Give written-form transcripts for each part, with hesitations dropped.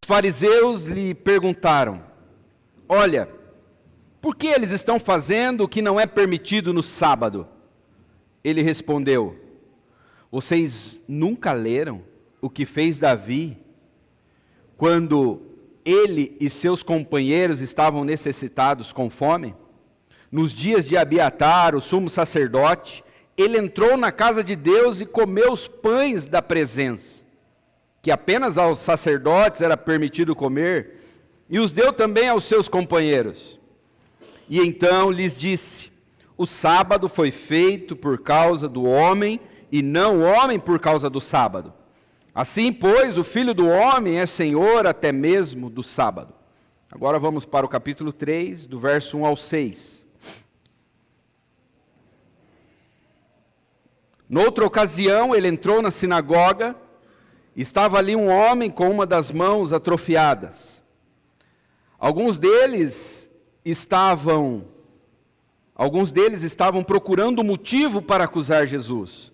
fariseus lhe perguntaram: olha, por que eles estão fazendo o que não é permitido no sábado? Ele respondeu: vocês nunca leram o que fez Davi quando ele e seus companheiros estavam necessitados com fome? Nos dias de Abiatar, o sumo sacerdote, ele entrou na casa de Deus e comeu os pães da presença, que apenas aos sacerdotes era permitido comer, e os deu também aos seus companheiros. E então lhes disse: o sábado foi feito por causa do homem, e não o homem por causa do sábado. Assim, pois, o Filho do Homem é Senhor até mesmo do sábado. Agora vamos para o capítulo 3, do verso 1 ao 6. Noutra ocasião, ele entrou na sinagoga, e estava ali um homem com uma das mãos atrofiadas. Alguns deles estavam procurando motivo para acusar Jesus.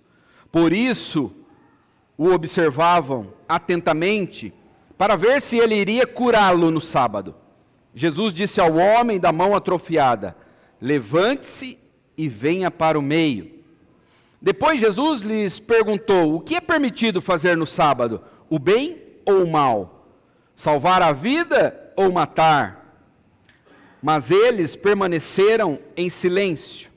Por isso, o observavam atentamente, para ver se ele iria curá-lo no sábado. Jesus disse ao homem da mão atrofiada: levante-se e venha para o meio. Depois Jesus lhes perguntou: o que é permitido fazer no sábado? O bem ou o mal? Salvar a vida ou matar? Mas eles permaneceram em silêncio.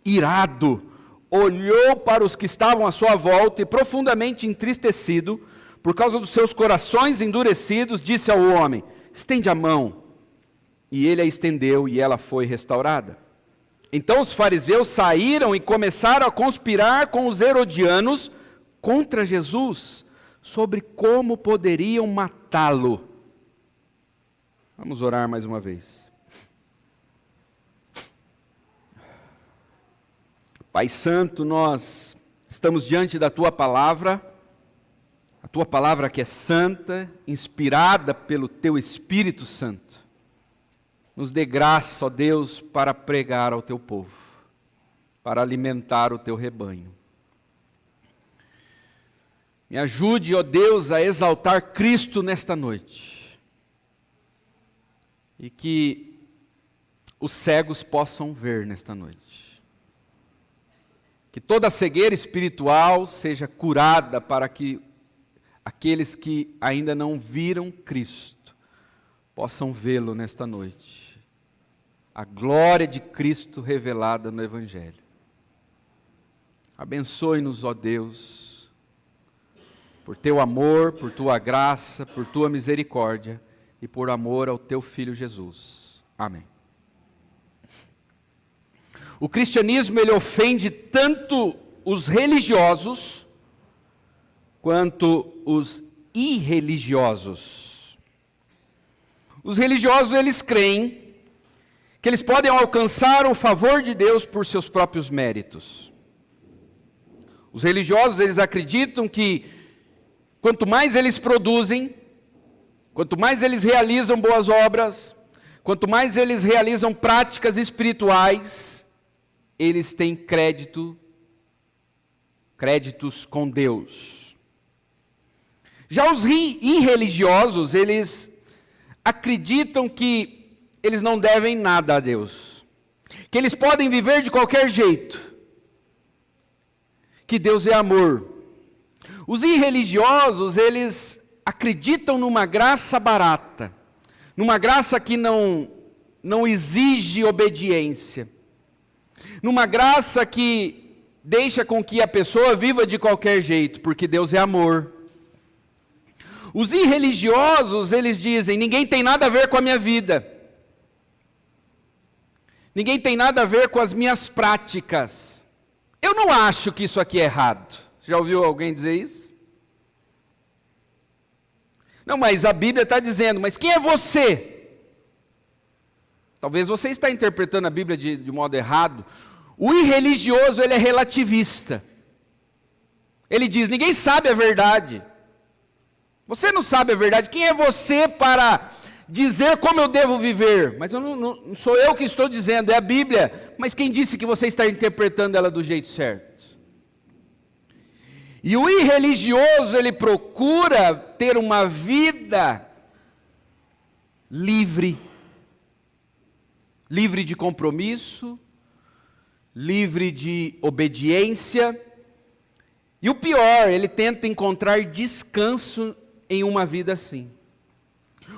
Irado, olhou para os que estavam à sua volta e, profundamente entristecido, por causa dos seus corações endurecidos, disse ao homem: estende a mão. E ele a estendeu, e ela foi restaurada. Então os fariseus saíram e começaram a conspirar com os herodianos contra Jesus, sobre como poderiam matá-lo. Vamos orar mais uma vez. Pai Santo, nós estamos diante da Tua palavra, a Tua palavra que é santa, inspirada pelo Teu Espírito Santo. Nos dê graça, ó Deus, para pregar ao Teu povo, para alimentar o Teu rebanho. Me ajude, ó Deus, a exaltar Cristo nesta noite, e que os cegos possam ver nesta noite. Que toda cegueira espiritual seja curada, para que aqueles que ainda não viram Cristo possam vê-lo nesta noite. A glória de Cristo revelada no Evangelho. Abençoe-nos, ó Deus, por Teu amor, por Tua graça, por Tua misericórdia e por amor ao Teu Filho Jesus. Amém. O cristianismo, ele ofende tanto os religiosos quanto os irreligiosos. Os religiosos, eles creem que eles podem alcançar o favor de Deus por seus próprios méritos. Os religiosos, eles acreditam que quanto mais eles produzem, quanto mais eles realizam boas obras, quanto mais eles realizam práticas espirituais, eles têm créditos com Deus. Já os irreligiosos, eles acreditam que eles não devem nada a Deus, que eles podem viver de qualquer jeito, que Deus é amor. Os irreligiosos, eles acreditam numa graça barata, numa graça que não exige obediência, numa graça que deixa com que a pessoa viva de qualquer jeito, porque Deus é amor. Os irreligiosos, eles dizem: ninguém tem nada a ver com a minha vida, ninguém tem nada a ver com as minhas práticas. Eu não acho que isso aqui é errado. Já ouviu alguém dizer isso? Não, mas a Bíblia está dizendo. Mas quem é você? Talvez você está interpretando a Bíblia de modo errado. O irreligioso, ele é relativista. Ele diz: ninguém sabe a verdade. Você não sabe a verdade. Quem é você para dizer como eu devo viver? Mas não sou eu que estou dizendo, é a Bíblia. Mas quem disse que você está interpretando ela do jeito certo? E o irreligioso, ele procura ter uma vida livre. Livre de compromisso, livre de obediência. E o pior, ele tenta encontrar descanso em uma vida assim.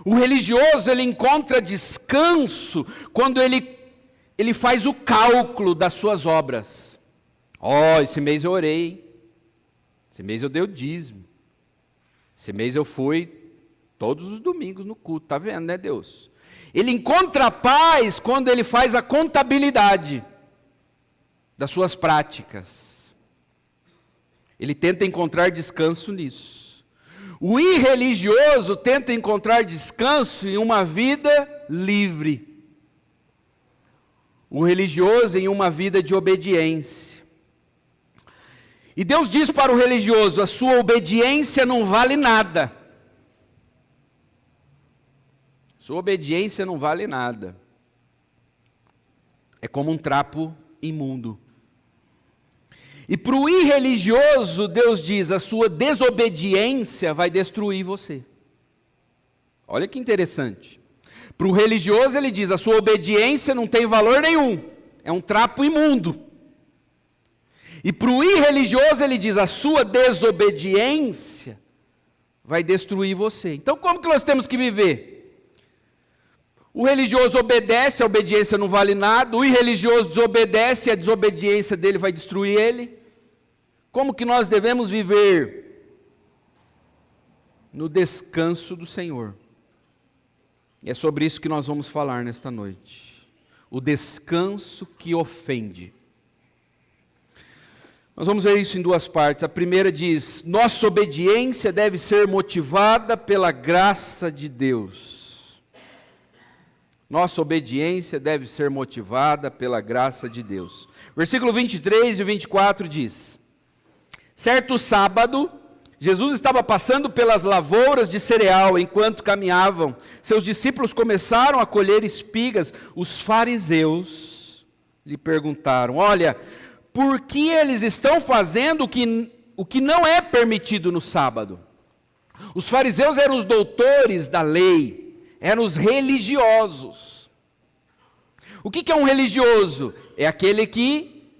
O religioso, ele encontra descanso quando ele faz o cálculo das suas obras. Esse mês eu orei, esse mês eu dei o dízimo, esse mês eu fui todos os domingos no culto, tá vendo, né, Deus? Ele encontra paz quando ele faz a contabilidade das suas práticas. Ele tenta encontrar descanso nisso. O irreligioso tenta encontrar descanso em uma vida livre. O religioso em uma vida de obediência. E Deus diz para o religioso: a sua obediência não vale nada. Sua obediência não vale nada. É como um trapo imundo. E para o irreligioso, Deus diz: a sua desobediência vai destruir você. Olha que interessante. Para o religioso, ele diz: a sua obediência não tem valor nenhum. É um trapo imundo. E para o irreligioso, ele diz: a sua desobediência vai destruir você. Então, como que nós temos que viver? O religioso obedece, a obediência não vale nada. O irreligioso desobedece, a desobediência dele vai destruir ele. Como que nós devemos viver? No descanso do Senhor. E é sobre isso que nós vamos falar nesta noite. O descanso que ofende. Nós vamos ver isso em duas partes. A primeira diz: nossa obediência deve ser motivada pela graça de Deus. Nossa obediência deve ser motivada pela graça de Deus. Versículo 23 e 24 diz: certo sábado, Jesus estava passando pelas lavouras de cereal enquanto caminhavam. Seus discípulos começaram a colher espigas. Os fariseus lhe perguntaram: olha, por que eles estão fazendo o que não é permitido no sábado? Os fariseus eram os doutores da lei. Eram os religiosos. O que é um religioso? É aquele que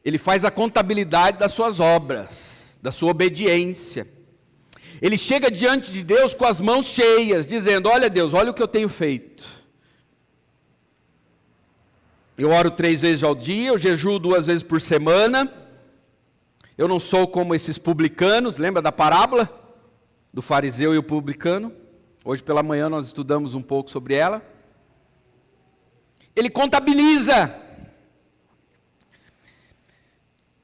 ele faz a contabilidade das suas obras, da sua obediência. Ele chega diante de Deus com as mãos cheias, dizendo: olha Deus, olha o que eu tenho feito. Eu oro 3 vezes ao dia, eu jejuo 2 vezes por semana. Eu não sou como esses publicanos, lembra da parábola do fariseu e o publicano? Hoje pela manhã nós estudamos um pouco sobre ela. Ele contabiliza.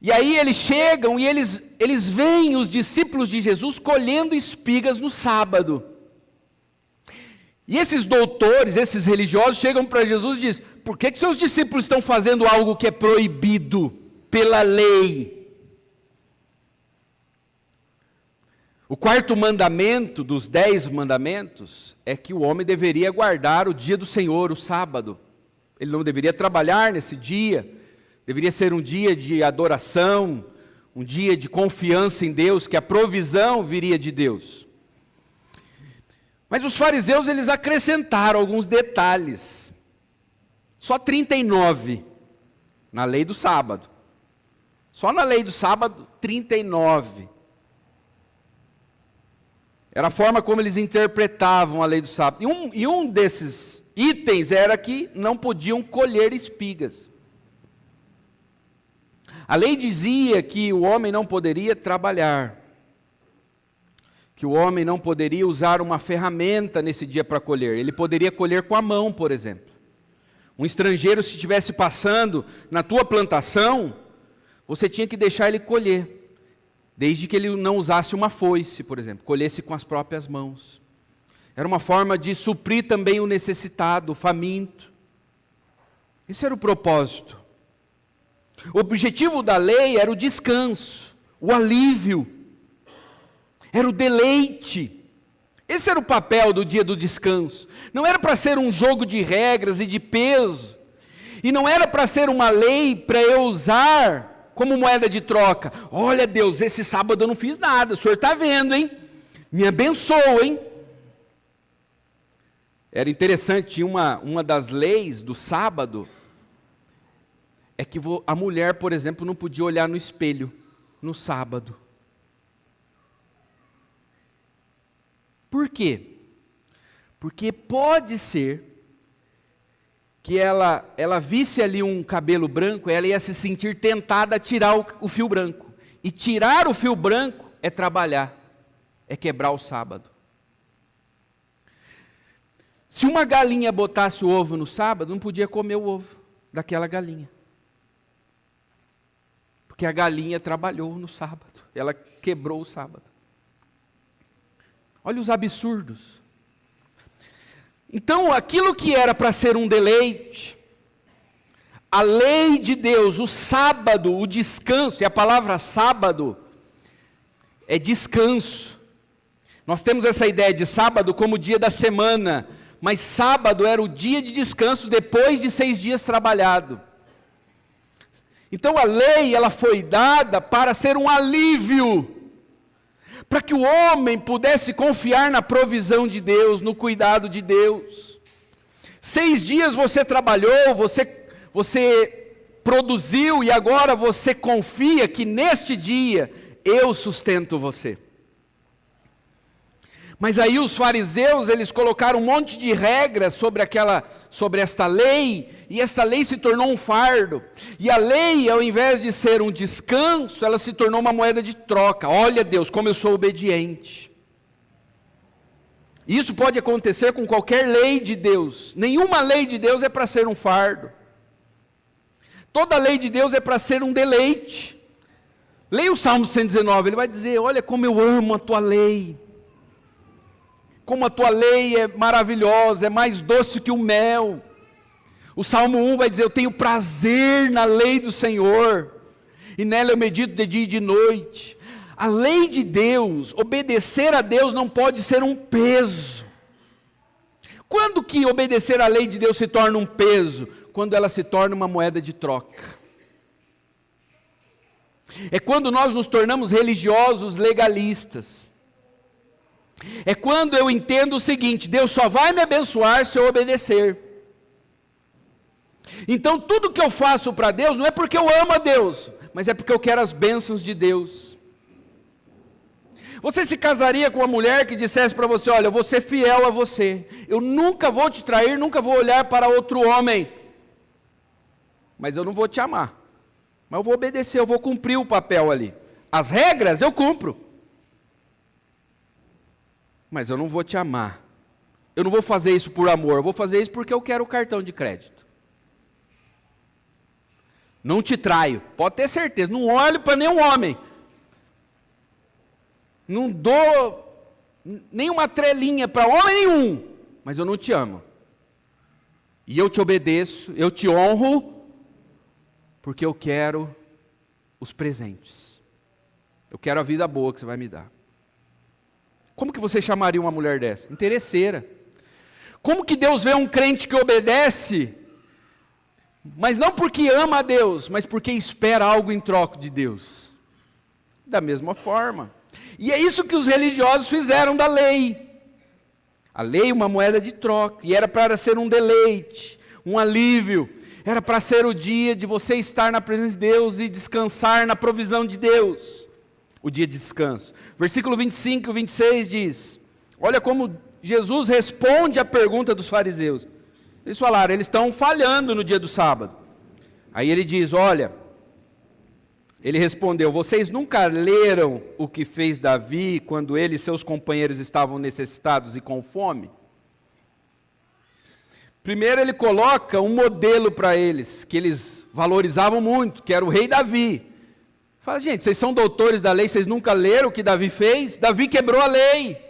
E aí eles chegam e eles veem os discípulos de Jesus colhendo espigas no sábado. E esses doutores, esses religiosos chegam para Jesus e dizem: por que seus discípulos estão fazendo algo que é proibido pela lei? O 4º mandamento dos 10 mandamentos é que o homem deveria guardar o dia do Senhor, o sábado. Ele não deveria trabalhar nesse dia, deveria ser um dia de adoração, um dia de confiança em Deus, que a provisão viria de Deus. Mas os fariseus, eles acrescentaram alguns detalhes. Só 39 na lei do sábado. Só na lei do sábado, 39. Era a forma como eles interpretavam a lei do sábado. E um desses itens era que não podiam colher espigas. A lei dizia que o homem não poderia trabalhar, que o homem não poderia usar uma ferramenta nesse dia para colher. Ele poderia colher com a mão, por exemplo. Um estrangeiro, se estivesse passando na tua plantação, você tinha que deixar ele colher. Desde que ele não usasse uma foice, por exemplo, colhesse com as próprias mãos. Era uma forma de suprir também o necessitado, o faminto. Esse era o propósito. O objetivo da lei era o descanso, o alívio, era o deleite. Esse era o papel do dia do descanso. Não era para ser um jogo de regras e de peso. E não era para ser uma lei para eu usar como moeda de troca. Olha Deus, esse sábado eu não fiz nada, o Senhor está vendo, hein? Me abençoa, hein? Era interessante, uma das leis do sábado é que a mulher, por exemplo, não podia olhar no espelho no sábado. Por quê? Porque pode ser que ela visse ali um cabelo branco, ela ia se sentir tentada a tirar o fio branco. E tirar o fio branco é trabalhar, é quebrar o sábado. Se uma galinha botasse o ovo no sábado, não podia comer o ovo daquela galinha. Porque a galinha trabalhou no sábado, ela quebrou o sábado. Olha os absurdos. Então, aquilo que era para ser um deleite, a lei de Deus, o sábado, o descanso, e a palavra sábado é descanso. Nós temos essa ideia de sábado como dia da semana, mas sábado era o dia de descanso depois de 6 dias trabalhado. Então a lei, ela foi dada para ser um alívio, para que o homem pudesse confiar na provisão de Deus, no cuidado de Deus. 6 dias você trabalhou, você produziu, e agora você confia que neste dia eu sustento você. Mas aí os fariseus, eles colocaram um monte de regras sobre esta lei, e essa lei se tornou um fardo. E a lei, ao invés de ser um descanso, ela se tornou uma moeda de troca. Olha, Deus, como eu sou obediente. Isso pode acontecer com qualquer lei de Deus. Nenhuma lei de Deus é para ser um fardo. Toda lei de Deus é para ser um deleite. Leia o Salmo 119, ele vai dizer: olha como eu amo a tua lei. Como a tua lei é maravilhosa, é mais doce que o mel. O Salmo 1 vai dizer: eu tenho prazer na lei do Senhor, e nela eu medito de dia e de noite. A lei de Deus, obedecer a Deus não pode ser um peso. Quando que obedecer à lei de Deus se torna um peso? Quando ela se torna uma moeda de troca. É quando nós nos tornamos religiosos legalistas. É quando eu entendo o seguinte: Deus só vai me abençoar se eu obedecer. Então tudo que eu faço para Deus não é porque eu amo a Deus, mas é porque eu quero as bênçãos de Deus. Você se casaria com uma mulher que dissesse para você: olha, eu vou ser fiel a você, eu nunca vou te trair, nunca vou olhar para outro homem, mas eu não vou te amar, mas eu vou obedecer, eu vou cumprir o papel ali. As regras eu cumpro, mas eu não vou te amar. Eu não vou fazer isso por amor, eu vou fazer isso porque eu quero o cartão de crédito. Não te traio, pode ter certeza, não olho para nenhum homem. Não dou nenhuma trelinha para homem nenhum, mas eu não te amo. E eu te obedeço, eu te honro, porque eu quero os presentes. Eu quero a vida boa que você vai me dar. Como que você chamaria uma mulher dessa? Interesseira. Como que Deus vê um crente que obedece, mas não porque ama a Deus, mas porque espera algo em troca de Deus? Da mesma forma. E é isso que os religiosos fizeram da lei. A lei, uma moeda de troca, e era para ser um deleite, um alívio, era para ser o dia de você estar na presença de Deus e descansar na provisão de Deus. O dia de descanso. Versículo 25 e 26 diz: olha como Jesus responde à pergunta dos fariseus. Eles falaram: eles estão falhando no dia do sábado. Aí ele diz: olha, ele respondeu: vocês nunca leram o que fez Davi quando ele e seus companheiros estavam necessitados e com fome? Primeiro ele coloca um modelo para eles, que eles valorizavam muito, que era o rei Davi. Fala: gente, vocês são doutores da lei, vocês nunca leram o que Davi fez? Davi quebrou a lei.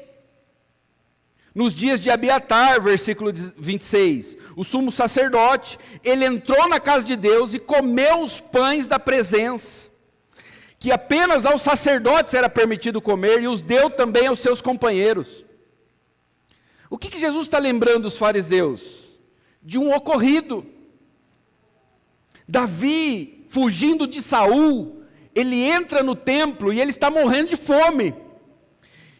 Nos dias de Abiatar, versículo 26, o sumo sacerdote, ele entrou na casa de Deus e comeu os pães da presença, que apenas aos sacerdotes era permitido comer, e os deu também aos seus companheiros. O que Jesus está lembrando os fariseus? De um ocorrido. Davi, fugindo de Saul, ele entra no templo e ele está morrendo de fome.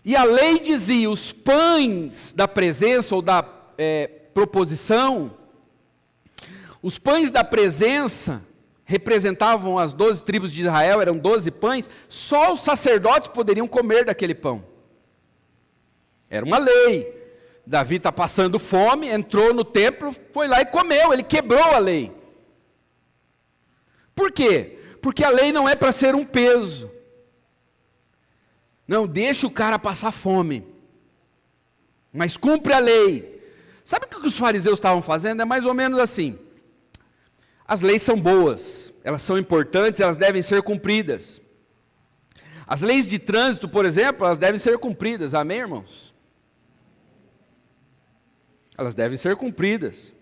E a lei dizia: os pães da presença, ou da proposição, os pães da presença representavam as 12 tribos de Israel, eram 12 pães, só os sacerdotes poderiam comer daquele pão. Era uma lei. Davi está passando fome, entrou no templo, foi lá e comeu, ele quebrou a lei. Por quê? Porque a lei não é para ser um peso. Não deixa o cara passar fome, mas cumpre a lei. Sabe o que os fariseus estavam fazendo? É mais ou menos assim. As leis são boas, elas são importantes, elas devem ser cumpridas. As leis de trânsito, por exemplo, elas devem ser cumpridas, amém, irmãos? Elas devem ser cumpridas.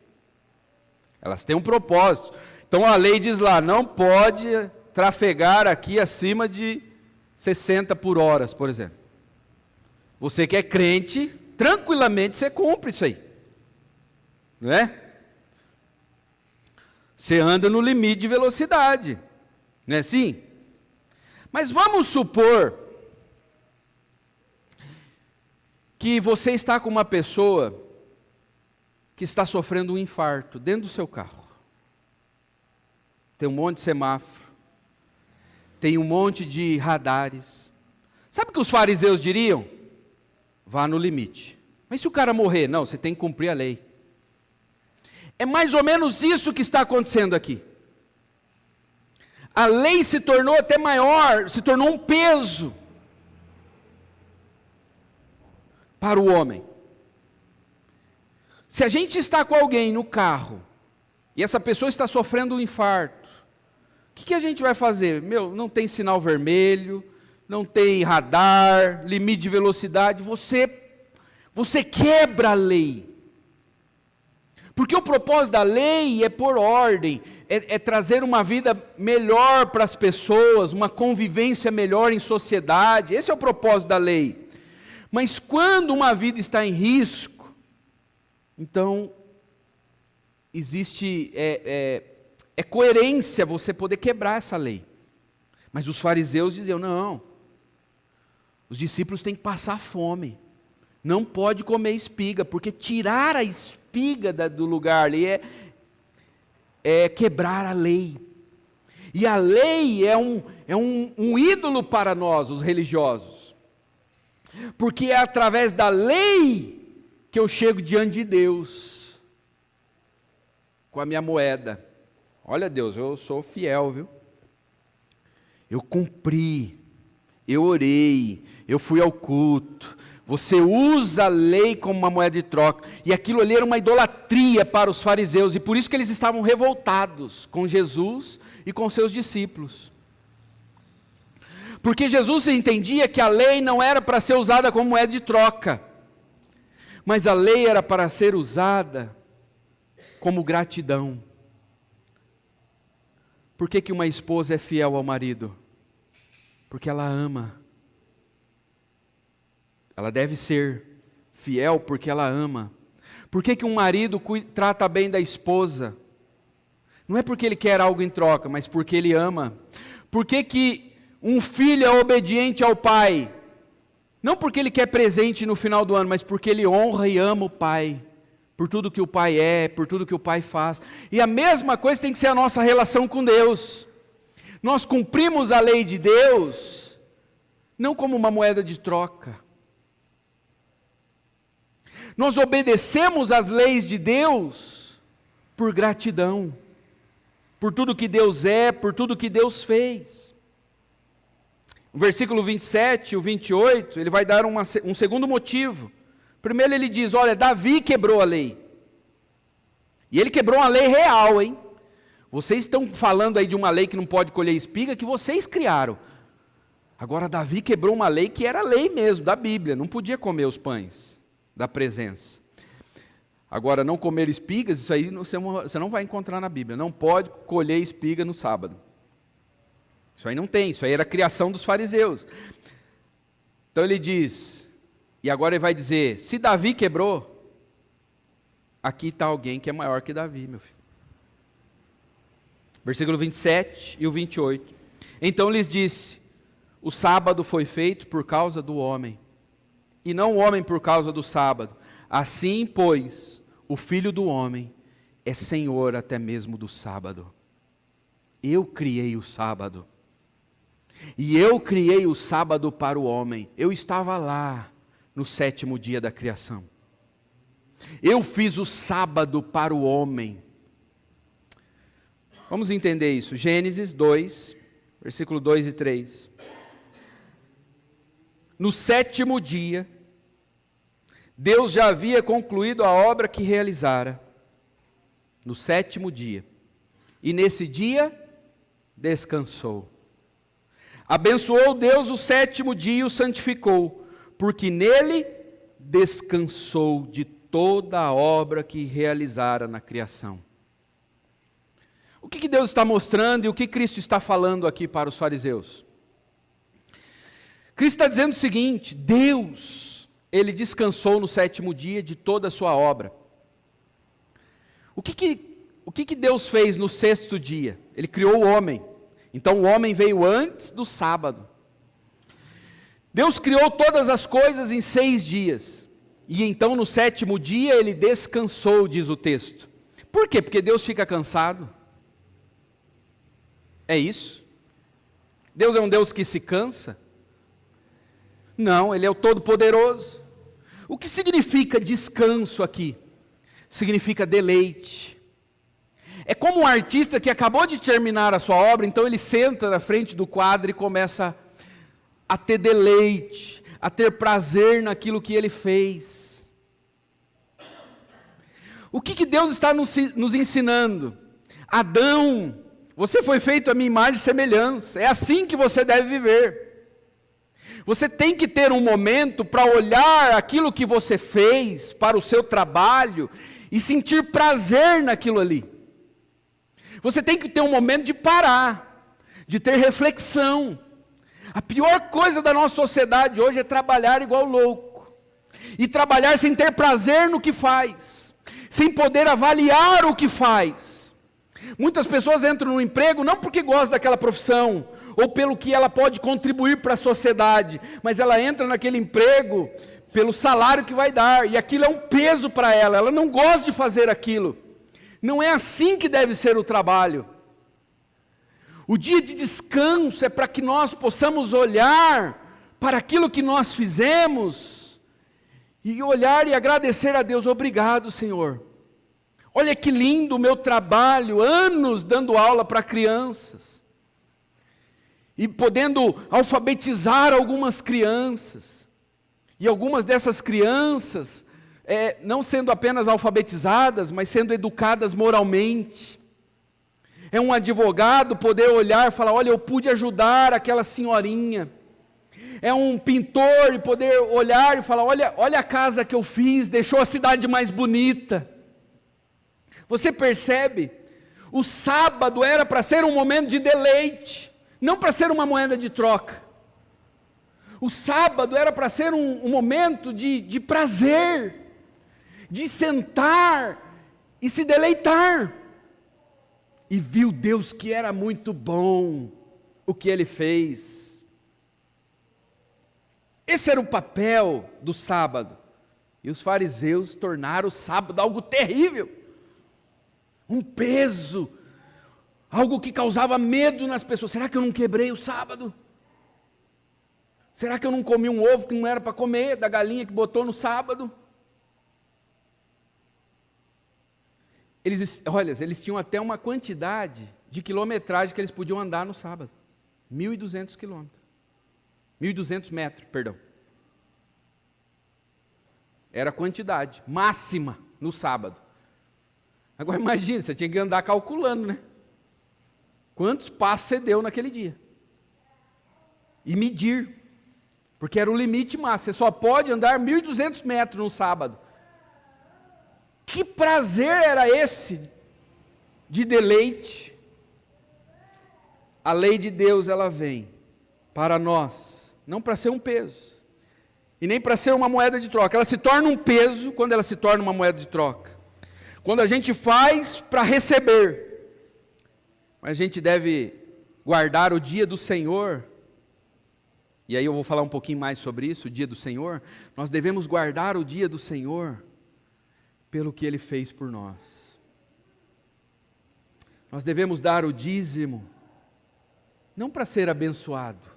Elas têm um propósito. Então a lei diz lá, não pode trafegar aqui acima de 60 por hora, por exemplo. Você que é crente, tranquilamente você cumpre isso aí. Não é? Você anda no limite de velocidade. Não é assim? Mas vamos supor que você está com uma pessoa que está sofrendo um infarto dentro do seu carro. Tem um monte de semáforo, tem um monte de radares. Sabe o que os fariseus diriam? Vá no limite. Mas se o cara morrer? Não, você tem que cumprir a lei. É mais ou menos isso que está acontecendo aqui. A lei se tornou até maior, se tornou um peso para o homem. Se a gente está com alguém no carro, e essa pessoa está sofrendo um infarto, o que a gente vai fazer? Não tem sinal vermelho, não tem radar, limite de velocidade, você quebra a lei. Porque o propósito da lei é pôr ordem, é trazer uma vida melhor para as pessoas, uma convivência melhor em sociedade, esse é o propósito da lei. Mas quando uma vida está em risco, então existe coerência você poder quebrar essa lei. Mas os fariseus diziam, não, os discípulos têm que passar fome, não pode comer espiga, porque tirar a espiga do lugar ali é quebrar a lei. E a lei é um ídolo para nós, os religiosos. Porque é através da lei que eu chego diante de Deus, com a minha moeda. Olha Deus, eu sou fiel, viu? Eu cumpri, eu orei, eu fui ao culto. Você usa a lei como uma moeda de troca. E aquilo ali era uma idolatria para os fariseus. E por isso que eles estavam revoltados com Jesus e com seus discípulos. Porque Jesus entendia que a lei não era para ser usada como moeda de troca. Mas a lei era para ser usada como gratidão. Por que uma esposa é fiel ao marido? Porque ela ama. Ela deve ser fiel porque ela ama. Por que um marido trata bem da esposa? Não é porque ele quer algo em troca, mas porque ele ama. Por que um filho é obediente ao pai? Não porque ele quer presente no final do ano, mas porque ele honra e ama o pai. Por tudo que o pai é, por tudo que o pai faz. E a mesma coisa tem que ser a nossa relação com Deus. Nós cumprimos a lei de Deus, não como uma moeda de troca. Nós obedecemos às leis de Deus por gratidão, por tudo que Deus é, por tudo que Deus fez. O versículo 27 e o 28, ele vai dar um segundo motivo. Primeiro ele diz, olha, Davi quebrou a lei. E ele quebrou uma lei real, hein? Vocês estão falando aí de uma lei que não pode colher espiga, que vocês criaram. Agora Davi quebrou uma lei que era lei mesmo, da Bíblia, não podia comer os pães da presença. Agora, não comer espigas, isso aí você não vai encontrar na Bíblia. Não pode colher espiga no sábado. Isso aí não tem, isso aí era a criação dos fariseus. Então ele diz, e agora ele vai dizer, se Davi quebrou, aqui está alguém que é maior que Davi, meu filho. Versículo 27 e o 28. Então lhes disse, o sábado foi feito por causa do homem, e não o homem por causa do sábado. Assim, pois, o Filho do Homem é Senhor até mesmo do sábado. Eu criei o sábado. E eu criei o sábado para o homem. Eu estava lá no 7º dia da criação. Eu fiz o sábado para o homem. Vamos entender isso. Gênesis 2, versículo 2 e 3. No 7º dia, Deus já havia concluído a obra que realizara. No 7º dia. E nesse dia, descansou. Abençoou Deus o 7º dia e o santificou, porque nele descansou de toda a obra que realizara na criação. O que Deus está mostrando e o que Cristo está falando aqui para os fariseus? Cristo está dizendo o seguinte: Deus, Ele descansou no 7º dia de toda a sua obra. O que Deus fez no 6º dia? Ele criou o homem. Então o homem veio antes do sábado. Deus criou todas as coisas em 6 dias. E então no 7º dia Ele descansou, diz o texto. Por quê? Porque Deus fica cansado. É isso? Deus é um Deus que se cansa? Não, Ele é o Todo-Poderoso. O que significa descanso aqui? Significa deleite. É como um artista que acabou de terminar a sua obra, então ele senta na frente do quadro e começa a ter deleite, a ter prazer naquilo que ele fez. O que Deus está nos ensinando? Adão, você foi feito à minha imagem e semelhança, é assim que você deve viver. Você tem que ter um momento para olhar aquilo que você fez, para o seu trabalho, e sentir prazer naquilo ali. Você tem que ter um momento de parar, de ter reflexão. A pior coisa da nossa sociedade hoje é trabalhar igual louco. E trabalhar sem ter prazer no que faz, sem poder avaliar o que faz. Muitas pessoas entram no emprego não porque gostam daquela profissão, ou pelo que ela pode contribuir para a sociedade, mas ela entra naquele emprego pelo salário que vai dar, e aquilo é um peso para ela, ela não gosta de fazer aquilo. Não é assim que deve ser o trabalho. O dia de descanso é para que nós possamos olhar para aquilo que nós fizemos e olhar e agradecer a Deus. Obrigado, Senhor. Olha que lindo o meu trabalho, anos dando aula para crianças. E podendo alfabetizar algumas crianças. E algumas dessas crianças não sendo apenas alfabetizadas, mas sendo educadas moralmente. É um advogado poder olhar e falar, olha, eu pude ajudar aquela senhorinha. É um pintor e poder olhar e falar, olha a casa que eu fiz, deixou a cidade mais bonita. Você percebe? O sábado era para ser um momento de deleite, não para ser uma moeda de troca. O sábado era para ser um momento de prazer, de sentar e se deleitar. E viu Deus que era muito bom o que Ele fez. Esse era o papel do sábado. E os fariseus tornaram o sábado algo terrível. Um peso. Algo que causava medo nas pessoas. Será que eu não quebrei o sábado? Será que eu não comi um ovo que não era para comer, da galinha que botou no sábado? Eles tinham até uma quantidade de quilometragem que eles podiam andar no sábado. 1.200 quilômetros. 1.200 metros, perdão. Era a quantidade máxima no sábado. Agora imagine, você tinha que andar calculando, né? Quantos passos você deu naquele dia. E medir. Porque era o limite máximo. Você só pode andar 1.200 metros no sábado. Que prazer era esse de deleite? A lei de Deus, ela vem para nós, não para ser um peso, e nem para ser uma moeda de troca. Ela se torna um peso quando ela se torna uma moeda de troca. Quando a gente faz para receber. Mas a gente deve guardar o dia do Senhor, e aí eu vou falar um pouquinho mais sobre isso, o dia do Senhor. Nós devemos guardar o dia do Senhor pelo que Ele fez por nós. Nós devemos dar o dízimo, não para ser abençoado.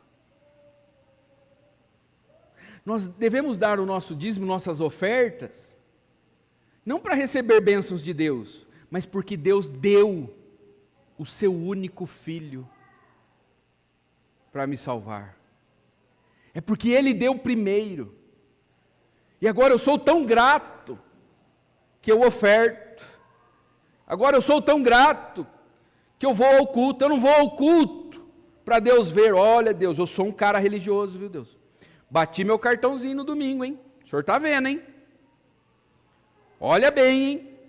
Nós devemos dar o nosso dízimo, nossas ofertas, não para receber bênçãos de Deus, mas porque Deus deu o seu único filho para me salvar. É porque Ele deu primeiro. E agora eu sou tão grato que eu oferto. Agora eu sou tão grato que eu vou ao culto. Eu não vou ao culto para Deus ver. Olha, Deus, eu sou um cara religioso, viu, Deus? Bati meu cartãozinho no domingo, hein? O senhor está vendo, hein? Olha bem, hein?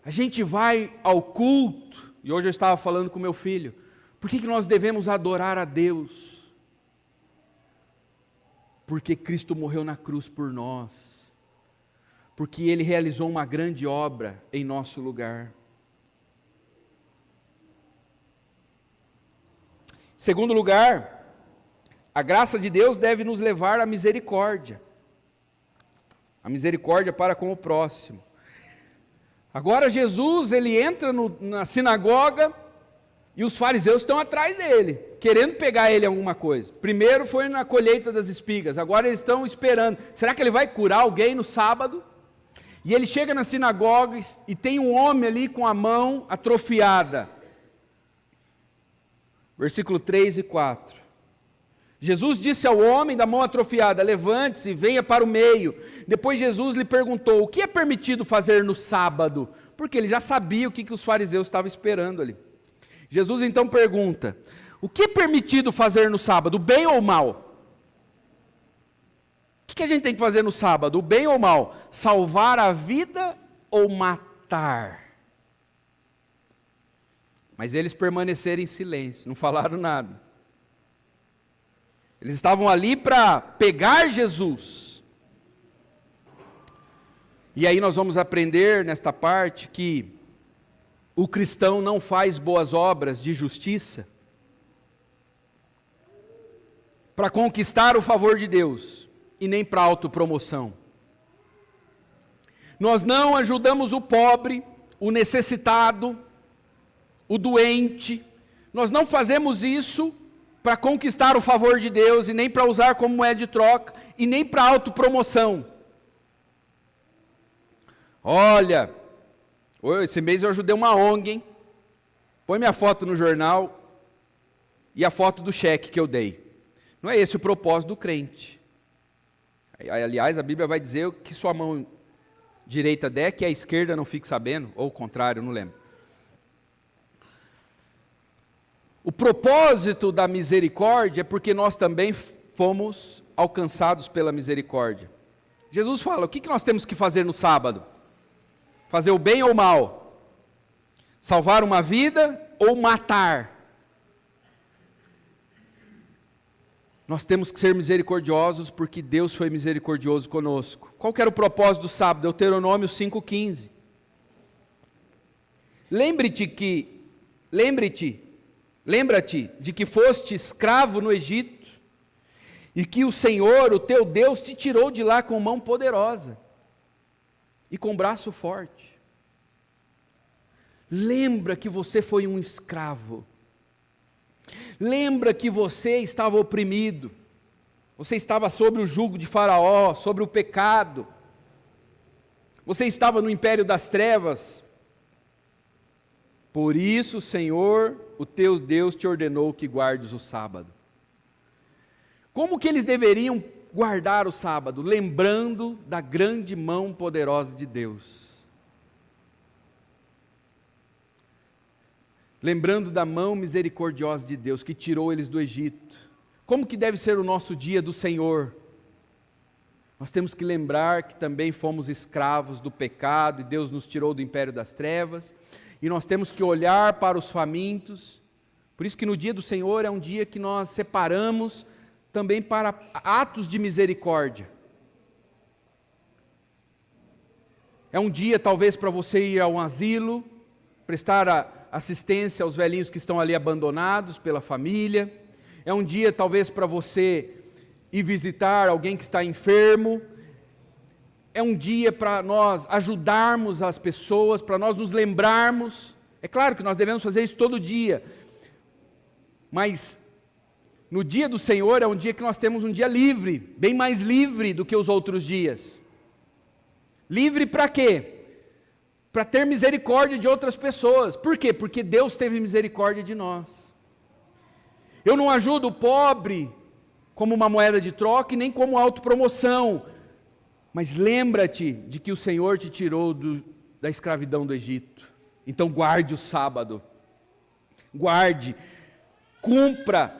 A gente vai ao culto. E hoje eu estava falando com meu filho. Por que nós devemos adorar a Deus? Porque Cristo morreu na cruz por nós. Porque Ele realizou uma grande obra em nosso lugar. Segundo lugar, a graça de Deus deve nos levar à misericórdia. A misericórdia para com o próximo. Agora Jesus, ele entra na sinagoga e os fariseus estão atrás dele, querendo pegar ele em alguma coisa. Primeiro foi na colheita das espigas, agora eles estão esperando. Será que ele vai curar alguém no sábado? E ele chega na sinagoga e tem um homem ali com a mão atrofiada. Versículo 3 e 4. Jesus disse ao homem da mão atrofiada: levante-se, venha para o meio. Depois Jesus lhe perguntou: o que é permitido fazer no sábado? Porque ele já sabia o que os fariseus estavam esperando ali. Jesus então pergunta: o que é permitido fazer no sábado, o bem ou o mal? O que a gente tem que fazer no sábado, o bem ou o mal? Salvar a vida ou matar? Mas eles permaneceram em silêncio, não falaram nada. Eles estavam ali para pegar Jesus. E aí nós vamos aprender nesta parte que o cristão não faz boas obras de justiça para conquistar o favor de Deus e nem para autopromoção. Nós não ajudamos o pobre, o necessitado, o doente. Nós não fazemos isso para conquistar o favor de Deus, e nem para usar como moeda de troca, e nem para autopromoção. Olha, esse mês eu ajudei uma ONG, hein? Põe minha foto no jornal, e a foto do cheque que eu dei. Não é esse o propósito do crente. Aliás, a Bíblia vai dizer que sua mão direita der, que a esquerda não fique sabendo, ou o contrário, não lembro. O propósito da misericórdia é porque nós também fomos alcançados pela misericórdia. Jesus fala: o que nós temos que fazer no sábado? Fazer o bem ou o mal? Salvar uma vida ou matar? Nós temos que ser misericordiosos porque Deus foi misericordioso conosco. Qual que era o propósito do sábado? Deuteronômio 5,15. Lembra-te de que foste escravo no Egito, e que o Senhor, o teu Deus, te tirou de lá com mão poderosa e com braço forte. Lembra que você foi um escravo. Lembra que você estava oprimido. Você estava sob o jugo de Faraó, sobre o pecado. Você estava no império das trevas. Por isso, Senhor, o teu Deus te ordenou que guardes o sábado. Como que eles deveriam guardar o sábado? Lembrando da grande mão poderosa de Deus. Lembrando da mão misericordiosa de Deus que tirou eles do Egito. Como que deve ser o nosso dia do Senhor? Nós temos que lembrar que também fomos escravos do pecado e Deus nos tirou do império das trevas. E nós temos que olhar para os famintos. Por isso que no dia do Senhor é um dia que nós separamos também para atos de misericórdia. É um dia talvez para você ir a um asilo, prestar assistência aos velhinhos que estão ali abandonados pela família. É um dia talvez para você ir visitar alguém que está enfermo. é um dia para nós ajudarmos as pessoas, para nós nos lembrarmos. É claro que nós devemos fazer isso todo dia, mas no dia do Senhor é um dia que nós temos um dia livre, bem mais livre do que os outros dias. Livre para quê? Para ter misericórdia de outras pessoas. Por quê? Porque Deus teve misericórdia de nós. Eu não ajudo o pobre como uma moeda de troca e nem como autopromoção. Mas lembra-te de que o Senhor te tirou da escravidão do Egito. Então guarde o sábado. Guarde, cumpra,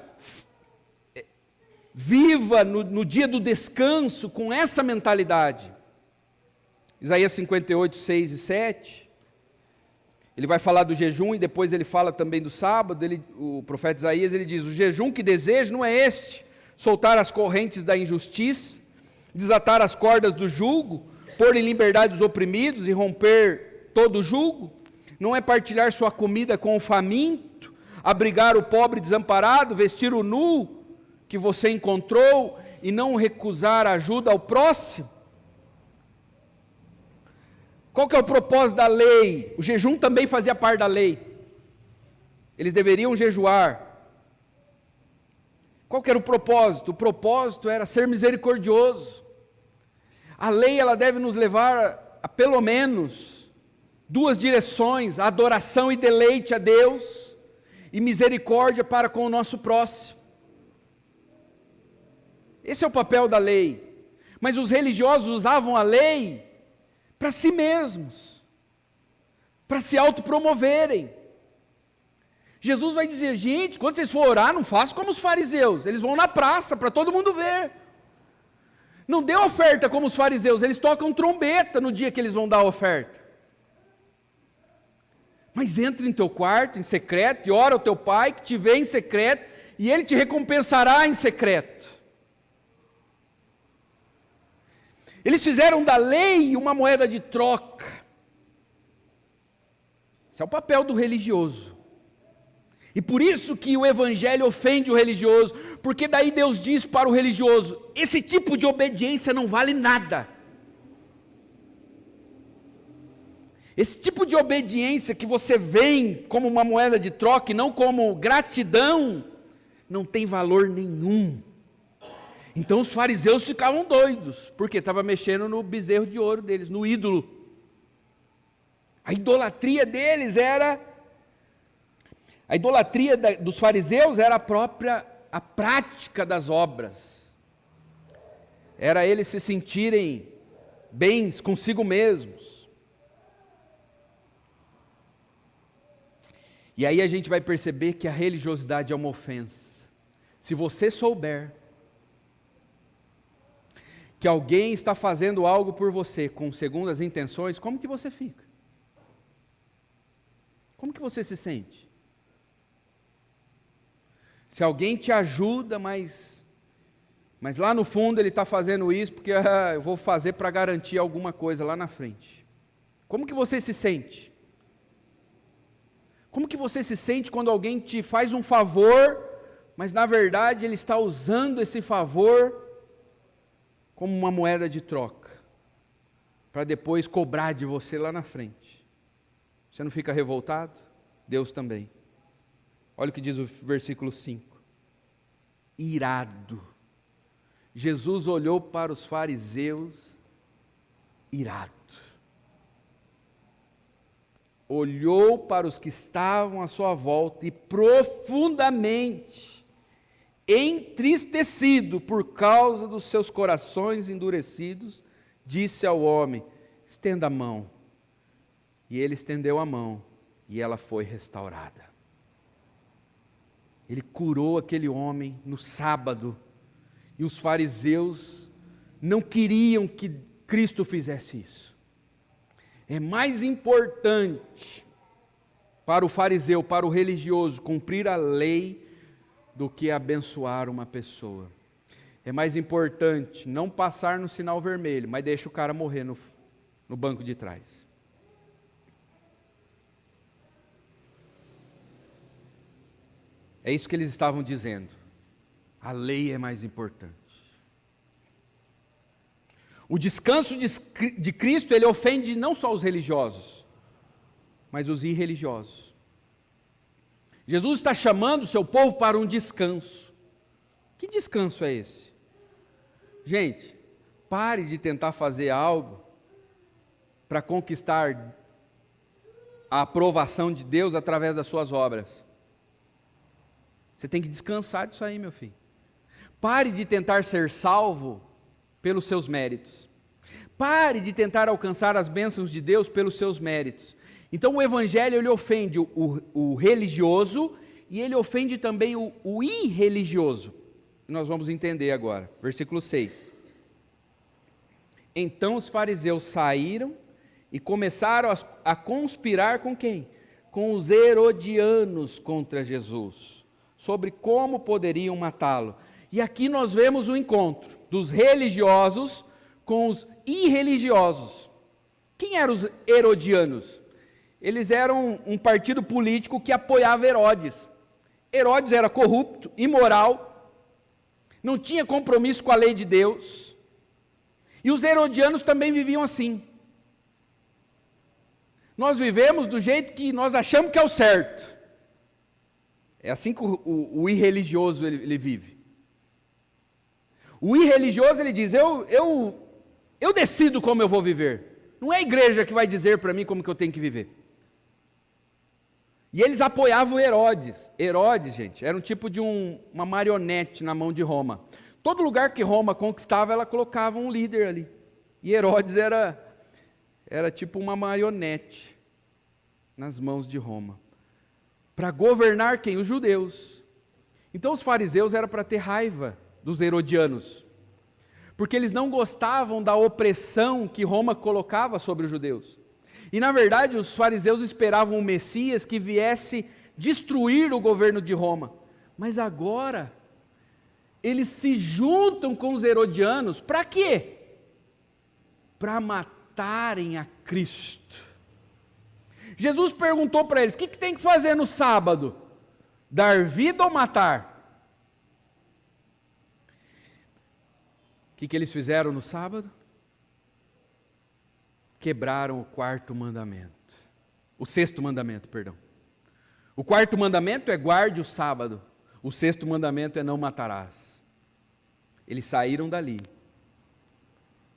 viva no dia do descanso com essa mentalidade. Isaías 58, 6 e 7, ele vai falar do jejum e depois ele fala também do sábado. O profeta Isaías, ele diz: o jejum que desejo não é este, soltar as correntes da injustiça, desatar as cordas do jugo, pôr em liberdade os oprimidos e romper todo o jugo, não é partilhar sua comida com o faminto, abrigar o pobre desamparado, vestir o nu que você encontrou e não recusar ajuda ao próximo. Qual que é o propósito da lei? O jejum também fazia parte da lei. Eles deveriam jejuar. Qual que era o propósito? O propósito era ser misericordioso. A lei, ela deve nos levar a pelo menos duas direções: a adoração e deleite a Deus, e misericórdia para com o nosso próximo. Esse é o papel da lei. Mas os religiosos usavam a lei para si mesmos, para se autopromoverem. Jesus vai dizer: gente, quando vocês for orar, não façam como os fariseus, eles vão na praça para todo mundo ver. Não dê oferta como os fariseus, eles tocam trombeta no dia que eles vão dar a oferta. Mas entre em teu quarto, em secreto, e ora ao teu pai que te vê em secreto, e ele te recompensará em secreto. Eles fizeram da lei uma moeda de troca. Esse é o papel do religioso. E por isso que o evangelho ofende o religioso, porque daí Deus diz para o religioso: esse tipo de obediência não vale nada. Esse tipo de obediência que você vem como uma moeda de troca e não como gratidão, não tem valor nenhum. Então os fariseus ficavam doidos, porque estava mexendo no bezerro de ouro deles, no ídolo. A idolatria deles era, a idolatria dos fariseus era a prática das obras. Era eles se sentirem bens consigo mesmos. E aí a gente vai perceber que a religiosidade é uma ofensa. Se você souber que alguém está fazendo algo por você com segundas intenções, como que você fica? Como que você se sente? Se alguém te ajuda, mas lá no fundo ele está fazendo isso porque eu vou fazer para garantir alguma coisa lá na frente. Como que você se sente? Como que você se sente quando alguém te faz um favor, mas na verdade ele está usando esse favor como uma moeda de troca, para depois cobrar de você lá na frente? Você não fica revoltado? Deus também. Olha o que diz o versículo 5. Irado. Jesus olhou para os fariseus irado. Olhou para os que estavam à sua volta e profundamente entristecido por causa dos seus corações endurecidos, disse ao homem: estenda a mão. E ele estendeu a mão, e ela foi restaurada. Ele curou aquele homem no sábado, e os fariseus não queriam que Cristo fizesse isso. É mais importante para o fariseu, para o religioso, cumprir a lei, do que abençoar uma pessoa. É mais importante não passar no sinal vermelho, mas deixa o cara morrer no banco de trás. É isso que eles estavam dizendo. A lei é mais importante. O descanso de Cristo, ele ofende não só os religiosos, mas os irreligiosos. Jesus está chamando o seu povo para um descanso. Que descanso é esse? Gente, pare de tentar fazer algo para conquistar a aprovação de Deus através das suas obras. Você tem que descansar disso aí, meu filho. Pare de tentar ser salvo pelos seus méritos. Pare de tentar alcançar as bênçãos de Deus pelos seus méritos. Então o Evangelho, ele ofende o religioso e ele ofende também o irreligioso. Nós vamos entender agora. Versículo 6. Então os fariseus saíram e começaram a conspirar com quem? Com os herodianos contra Jesus, sobre como poderiam matá-lo. E aqui nós vemos o encontro dos religiosos com os irreligiosos. Quem eram os herodianos? Eles eram um partido político que apoiava Herodes. Herodes era corrupto, imoral, não tinha compromisso com a lei de Deus. E os herodianos também viviam assim. Nós vivemos do jeito que nós achamos que é o certo. É assim que o irreligioso ele vive. O irreligioso ele diz, eu decido como eu vou viver. Não é a igreja que vai dizer para mim como que eu tenho que viver. E eles apoiavam Herodes. Herodes, gente, era um tipo de uma marionete na mão de Roma. Todo lugar que Roma conquistava, ela colocava um líder ali. E Herodes era tipo uma marionete nas mãos de Roma. Para governar quem? Os judeus. Então os fariseus eram para ter raiva dos herodianos. Porque eles não gostavam da opressão que Roma colocava sobre os judeus. E na verdade os fariseus esperavam um Messias que viesse destruir o governo de Roma. Mas agora eles se juntam com os herodianos, para quê? Para matarem a Cristo. Jesus perguntou para eles, o que tem que fazer no sábado? Dar vida ou matar? O que eles fizeram no sábado? Quebraram o quarto mandamento. O sexto mandamento, perdão. O quarto mandamento é guarde o sábado. O sexto mandamento é não matarás. Eles saíram dali.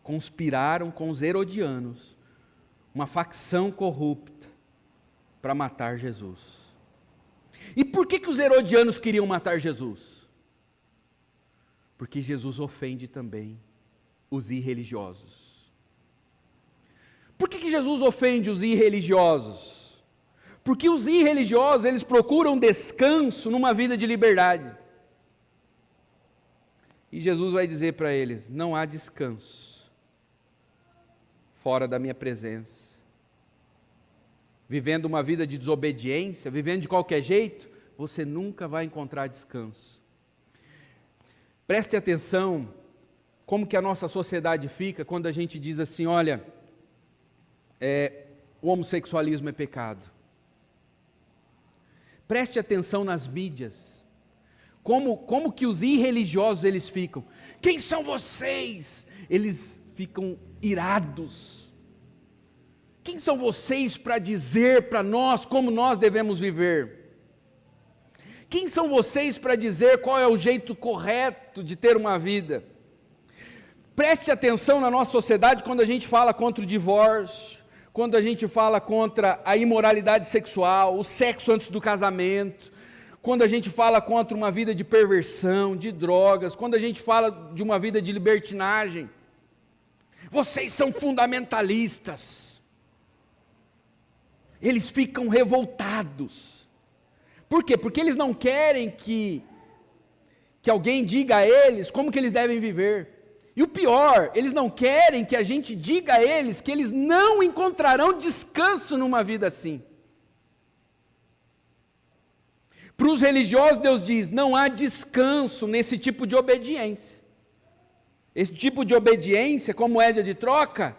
Conspiraram com os herodianos. Uma facção corrupta. Para matar Jesus. E por que os herodianos queriam matar Jesus? Porque Jesus ofende também os irreligiosos. Por que Jesus ofende os irreligiosos? Porque os irreligiosos, eles procuram descanso numa vida de liberdade. E Jesus vai dizer para eles, não há descanso fora da minha presença. Vivendo uma vida de desobediência, vivendo de qualquer jeito, você nunca vai encontrar descanso. Preste atenção como que a nossa sociedade fica quando a gente diz assim, olha, o homossexualismo é pecado. Preste atenção nas mídias. Como que os irreligiosos eles ficam? Quem são vocês? Eles ficam irados. Quem são vocês para dizer para nós como nós devemos viver? Quem são vocês para dizer qual é o jeito correto de ter uma vida? Preste atenção na nossa sociedade quando a gente fala contra o divórcio, quando a gente fala contra a imoralidade sexual, o sexo antes do casamento, quando a gente fala contra uma vida de perversão, de drogas, quando a gente fala de uma vida de libertinagem. Vocês são fundamentalistas. Eles ficam revoltados. Por quê? Porque eles não querem que alguém diga a eles como que eles devem viver. E o pior, eles não querem que a gente diga a eles que eles não encontrarão descanso numa vida assim. Para os religiosos, Deus diz, não há descanso nesse tipo de obediência. Esse tipo de obediência, como moeda de troca,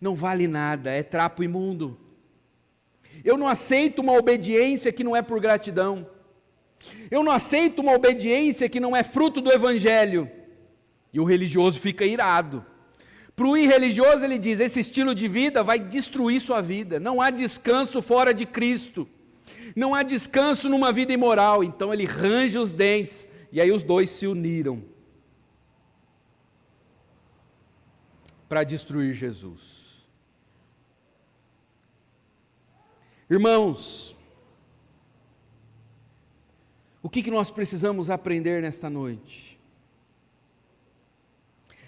não vale nada, é trapo imundo. Eu não aceito uma obediência que não é por gratidão. Eu não aceito uma obediência que não é fruto do Evangelho. E o religioso fica irado. Para o irreligioso ele diz, esse estilo de vida vai destruir sua vida, não há descanso fora de Cristo, não há descanso numa vida imoral. Então ele range os dentes, e aí os dois se uniram para destruir Jesus. Irmãos, o que nós precisamos aprender nesta noite?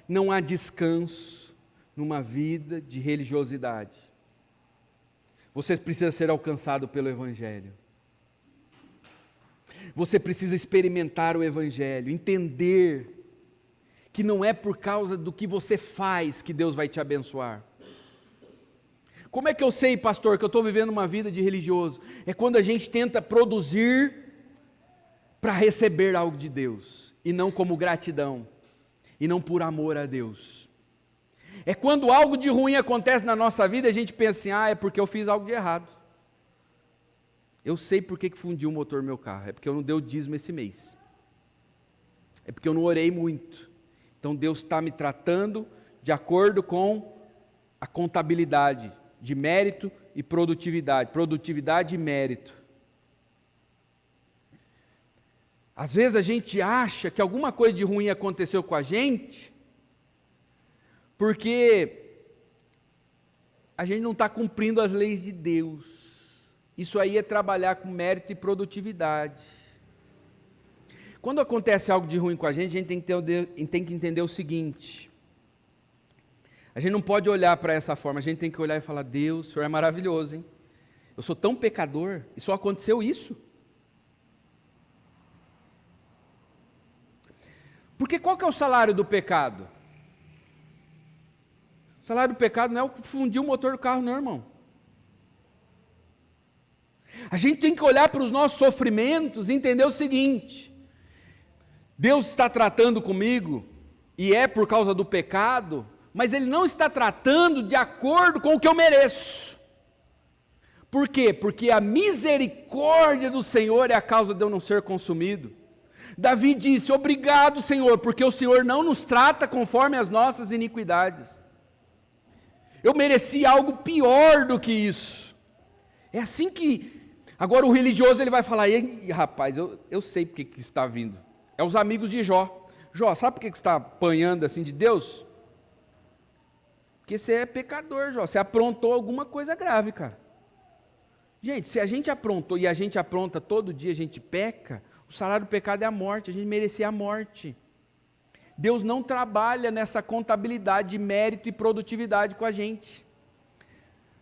Não há descanso numa vida de religiosidade. Você precisa ser alcançado pelo Evangelho. Você precisa experimentar o Evangelho, entender que não é por causa do que você faz que Deus vai te abençoar. Como é que eu sei, pastor, que eu estou vivendo uma vida de religioso? É quando a gente tenta produzir para receber algo de Deus, e não como gratidão, e não por amor a Deus. É quando algo de ruim acontece na nossa vida, a gente pensa assim, é porque eu fiz algo de errado. Eu sei por que fundiu o motor do meu carro, é porque eu não dei o dízimo esse mês. É porque eu não orei muito. Então Deus está me tratando de acordo com a contabilidade de mérito e produtividade. Produtividade e mérito. Às vezes a gente acha que alguma coisa de ruim aconteceu com a gente, porque a gente não está cumprindo as leis de Deus. Isso aí é trabalhar com mérito e produtividade. Quando acontece algo de ruim com a gente tem que entender o seguinte: a gente não pode olhar para essa forma, a gente tem que olhar e falar, Deus, o Senhor é maravilhoso, hein? Eu sou tão pecador, e só aconteceu isso. Porque qual que é o salário do pecado? O salário do pecado não é o fundir o motor do carro, não, irmão. A gente tem que olhar para os nossos sofrimentos e entender o seguinte: Deus está tratando comigo, e é por causa do pecado, mas Ele não está tratando de acordo com o que eu mereço. Por quê? Porque a misericórdia do Senhor é a causa de eu não ser consumido. Davi disse, obrigado, Senhor, porque o Senhor não nos trata conforme as nossas iniquidades. Eu mereci algo pior do que isso. É assim que, agora o religioso ele vai falar, rapaz, eu sei porque que está vindo. É os amigos de Jó. Jó, sabe por que você está apanhando assim de Deus? Porque você é pecador, Jó. Você aprontou alguma coisa grave, cara. Gente, se a gente aprontou e a gente apronta todo dia, a gente peca, o salário do pecado é a morte, a gente merecia a morte. Deus não trabalha nessa contabilidade de mérito e produtividade com a gente.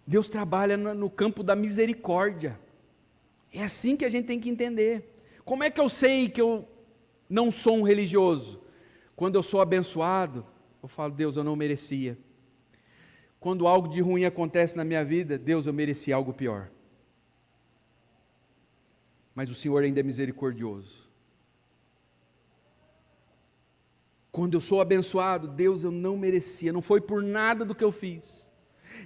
Deus trabalha no campo da misericórdia. É assim que a gente tem que entender. Como é que eu sei que eu não sou um religioso? Quando eu sou abençoado, eu falo, Deus, eu não merecia. Quando algo de ruim acontece na minha vida, Deus, eu merecia algo pior. Mas o Senhor ainda é misericordioso. Quando eu sou abençoado, Deus, eu não merecia, não foi por nada do que eu fiz.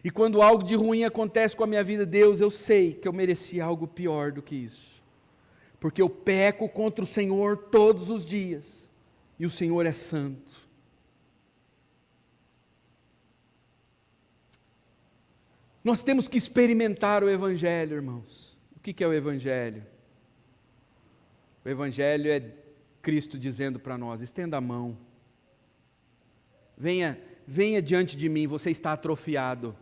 E quando algo de ruim acontece com a minha vida, Deus, eu sei que eu merecia algo pior do que isso. Porque eu peco contra o Senhor todos os dias, e o Senhor é santo. Nós temos que experimentar o Evangelho, irmãos. O que é o Evangelho? O Evangelho é Cristo dizendo para nós, estenda a mão. Venha diante de mim, você está atrofiado.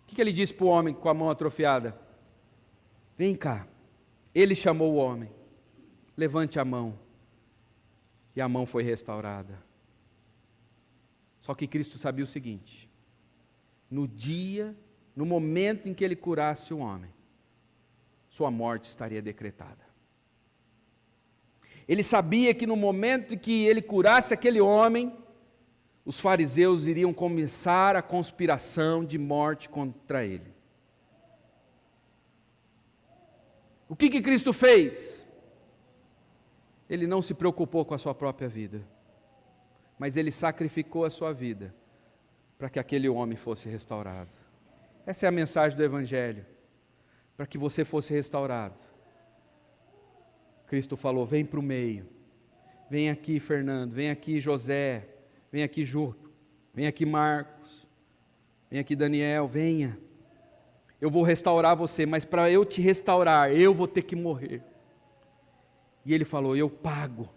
O que ele disse para o homem com a mão atrofiada? Vem cá. Ele chamou o homem. Levante a mão. E a mão foi restaurada. Só que Cristo sabia o seguinte: no momento em que ele curasse o homem, sua morte estaria decretada. Ele sabia que no momento em que ele curasse aquele homem, os fariseus iriam começar a conspiração de morte contra ele. O que Cristo fez? Ele não se preocupou com a sua própria vida, mas ele sacrificou a sua vida para que aquele homem fosse restaurado. Essa é a mensagem do Evangelho, para que você fosse restaurado. Cristo falou, vem para o meio, vem aqui Fernando, vem aqui José, vem aqui Ju, Vem aqui Marcos, vem aqui Daniel, venha. Eu vou restaurar você, mas para eu te restaurar, eu vou ter que morrer. E ele falou, eu pago.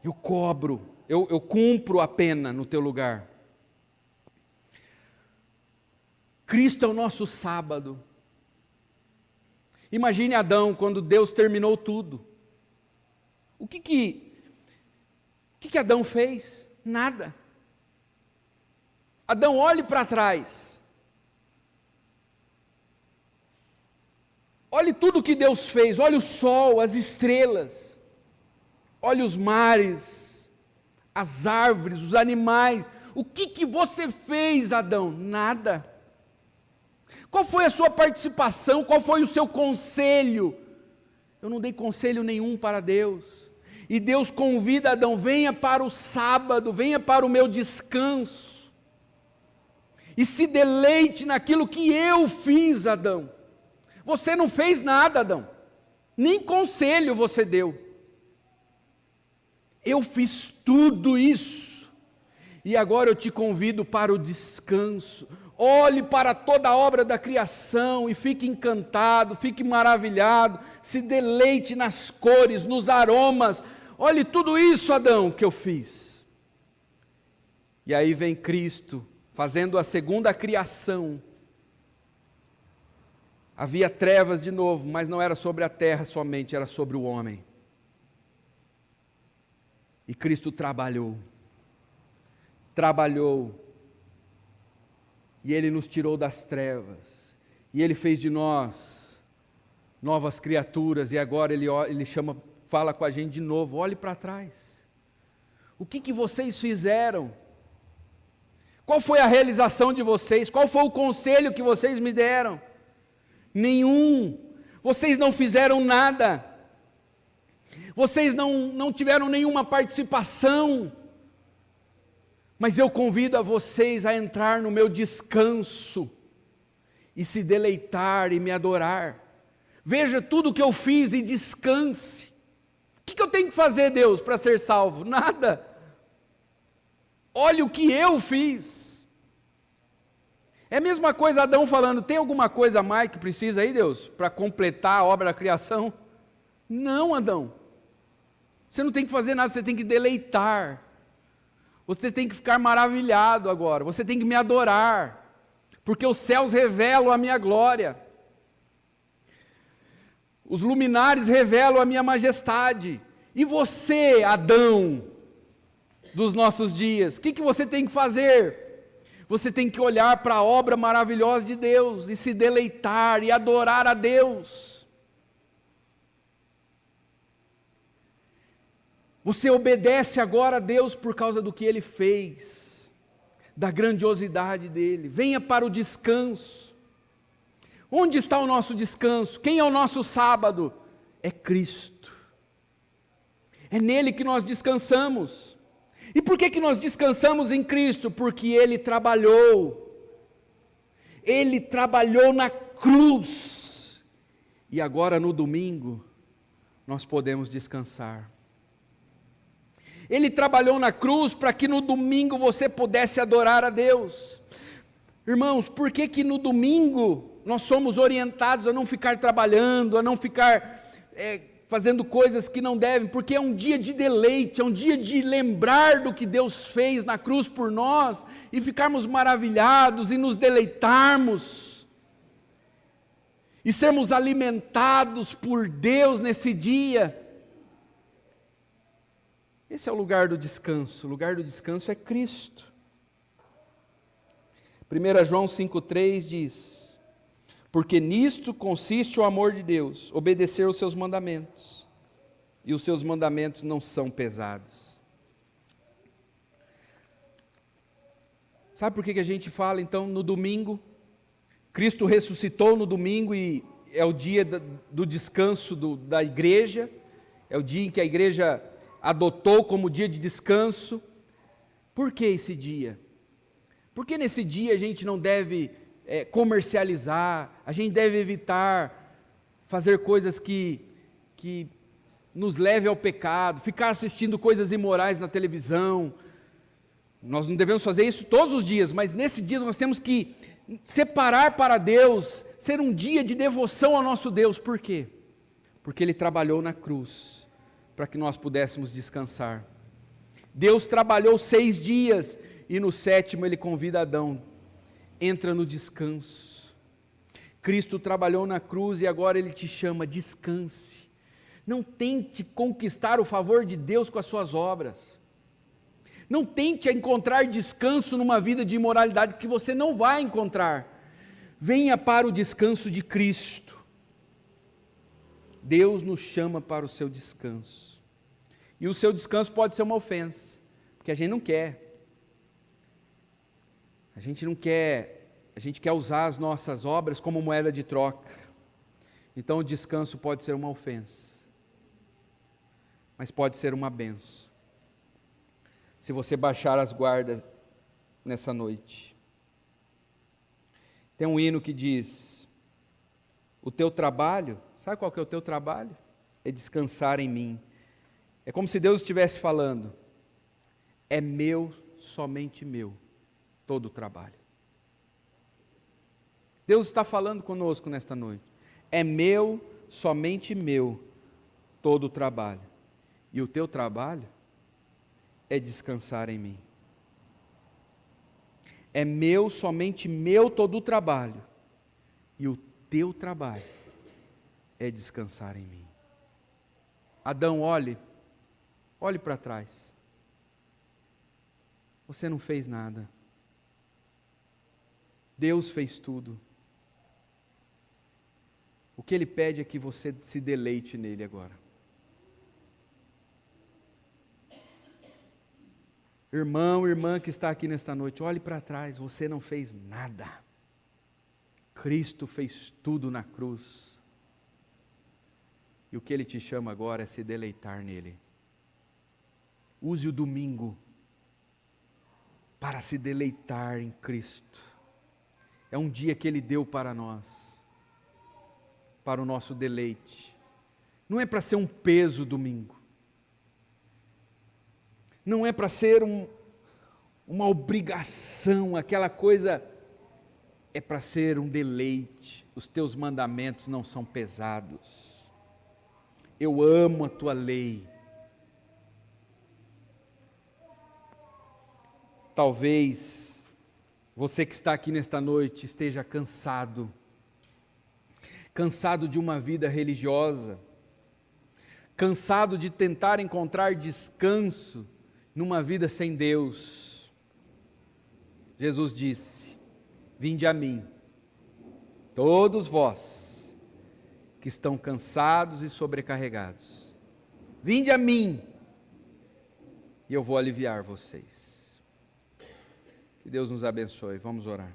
Eu cobro, eu cumpro a pena no teu lugar. Cristo é o nosso sábado. Imagine Adão quando Deus terminou tudo. O que Adão fez? Nada. Adão, olhe para trás. Olhe tudo que Deus fez. Olhe o sol, as estrelas. Olhe os mares, as árvores, os animais. O que você fez, Adão? Nada. Qual foi a sua participação? Qual foi o seu conselho? Eu não dei conselho nenhum para Deus. E Deus convida Adão, venha para o sábado, venha para o meu descanso. E se deleite naquilo que eu fiz, Adão. Você não fez nada, Adão. Nem conselho você deu. Eu fiz tudo isso. E agora eu te convido para o descanso. Olhe para toda a obra da criação e fique encantado, fique maravilhado, se deleite nas cores, nos aromas. Olhe tudo isso, Adão, que eu fiz. E aí vem Cristo, fazendo a segunda criação. Havia trevas de novo, mas não era sobre a terra somente, era sobre o homem. E Cristo trabalhou. E Ele nos tirou das trevas. E Ele fez de nós novas criaturas. E agora Ele fala com a gente de novo. Olhe para trás. O que vocês fizeram? Qual foi a realização de vocês? Qual foi o conselho que vocês me deram? Nenhum. Vocês não fizeram nada. Vocês não tiveram nenhuma participação. Mas eu convido a vocês a entrar no meu descanso e se deleitar e me adorar. Veja tudo o que eu fiz e descanse. O que eu tenho que fazer, Deus, para ser salvo? Nada. Olha o que eu fiz. É a mesma coisa Adão falando, tem alguma coisa a mais que precisa aí, Deus, para completar a obra da criação? Não, Adão. Você não tem que fazer nada, você tem que deleitar. Você tem que ficar maravilhado agora, você tem que me adorar, porque os céus revelam a minha glória, os luminares revelam a minha majestade, e você, Adão, dos nossos dias, o que você tem que fazer? Você tem que olhar para a obra maravilhosa de Deus, e se deleitar, e adorar a Deus. Você obedece agora a Deus por causa do que Ele fez, da grandiosidade dEle. Venha para o descanso. Onde está o nosso descanso? Quem é o nosso sábado? É Cristo. É nele que nós descansamos. E por que nós descansamos em Cristo? Porque Ele trabalhou. Ele trabalhou na cruz. E agora no domingo, nós podemos descansar. Ele trabalhou na cruz para que no domingo você pudesse adorar a Deus. Irmãos, por que no domingo nós somos orientados a não ficar trabalhando, a não ficar fazendo coisas que não devem? Porque é um dia de deleite, é um dia de lembrar do que Deus fez na cruz por nós, e ficarmos maravilhados e nos deleitarmos, e sermos alimentados por Deus nesse dia. Esse é o lugar do descanso. O lugar do descanso é Cristo. 1 João 5,3 diz: porque nisto consiste o amor de Deus, obedecer os seus mandamentos, e os seus mandamentos não são pesados. Sabe por que a gente fala então no domingo? Cristo ressuscitou no domingo e é o dia do descanso da igreja, é o dia em que a igreja adotou como dia de descanso. Por que esse dia? Porque nesse dia a gente não deve comercializar, a gente deve evitar fazer coisas que nos levem ao pecado, ficar assistindo coisas imorais na televisão, Nós não devemos fazer isso todos os dias, mas nesse dia nós temos que separar para Deus, ser um dia de devoção ao nosso Deus. Por quê? Porque Ele trabalhou na cruz, para que nós pudéssemos descansar. Deus trabalhou 6 dias, e no 7º Ele convida Adão, entra no descanso. Cristo trabalhou na cruz e agora Ele te chama, descanse. Não tente conquistar o favor de Deus com as suas obras. Não tente encontrar descanso numa vida de imoralidade, que você não vai encontrar. Venha para o descanso de Cristo. Deus nos chama para o seu descanso. E o seu descanso pode ser uma ofensa, porque a gente não quer. A gente não quer, a gente quer usar as nossas obras como moeda de troca. Então o descanso pode ser uma ofensa, mas pode ser uma bênção. Se você baixar as guardas nessa noite. Tem um hino que diz: o teu trabalho, sabe qual que é o teu trabalho? É descansar em mim. É como se Deus estivesse falando: é meu, somente meu, todo o trabalho. Deus está falando conosco nesta noite. É meu, somente meu, todo o trabalho. E o teu trabalho é descansar em mim. É meu, somente meu, todo o trabalho. E o teu trabalho é descansar em mim. Adão, olhe para trás. Você não fez nada. Deus fez tudo. O que Ele pede é que você se deleite nele agora. Irmão, irmã que está aqui nesta noite, olhe para trás, você não fez nada. Cristo fez tudo na cruz. E o que Ele te chama agora é se deleitar nele. Use o domingo para se deleitar em Cristo. É um dia que Ele deu para nós, para o nosso deleite. Não é para ser um peso domingo. Não é para ser uma obrigação, aquela coisa, é para ser um deleite. Os teus mandamentos não são pesados. Eu amo a tua lei. Talvez você que está aqui nesta noite esteja cansado de uma vida religiosa, cansado de tentar encontrar descanso numa vida sem Deus. Jesus disse: vinde a mim, todos vós que estão cansados e sobrecarregados, vinde a mim, e eu vou aliviar vocês. Que Deus nos abençoe. Vamos orar.